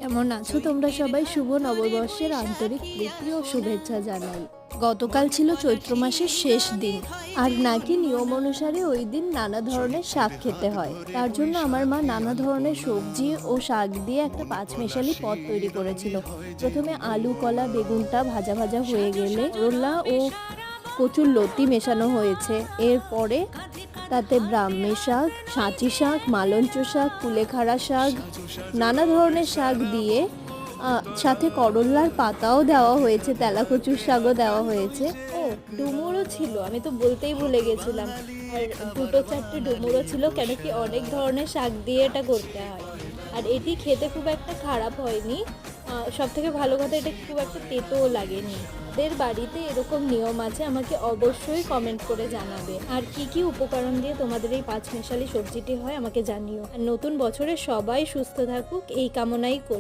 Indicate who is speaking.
Speaker 1: কেমন আছো তোমরা সবাই? শুভ নববর্ষের আন্তরিক প্রীতি ও শুভেচ্ছা জানাই। গতকাল ছিল চৈত্র মাসের শেষ দিন, আর নাকি নিয়ম অনুসারে ওই দিন নানা ধরনের শাক খেতে হয়। তার জন্য আমার মা নানা ধরনের সবজি ও শাক দিয়ে একটা পাঁচমেশালি পদ তৈরি করেছিল। প্রথমে আলু, কলা, বেগুনটা ভাজা ভাজা হয়ে গেলে করলা ও কচুর লতি মেশানো হয়েছে। এরপরে তাতে ব্রাহ্মী শাক, সাঁচি শাক, মালঞ্চ শাক, কুলেখাড়া শাক, নানা ধরনের শাক দিয়ে সাথে করলার পাতাও দেওয়া হয়েছে, তেলাকচুর শাকও দেওয়া হয়েছে। ও ডুমুরও ছিল, আমি তো বলতেই ভুলে গেছিলাম। আর দুটো চারটে ডুমুরও ছিল, কেন কি অনেক ধরনের শাক দিয়ে এটা করতে হয়। আর এটি খেতে খুব একটা খারাপ হয়নি। সব থেকে ভালো কথা, এটা খুব একটা তেতোও লাগেনি। আপনাদের বাড়িতে এরকম নিয়ম আছে, আমাকে অবশ্যই কমেন্ট করে জানাবে। আর কি কি উপকরণ দিয়ে তোমাদের এই পাঁচমেশালি সবজিটি হয় আমাকে জানিও। আর নতুন বছরে সবাই সুস্থ থাকুক এই কামনাই করি।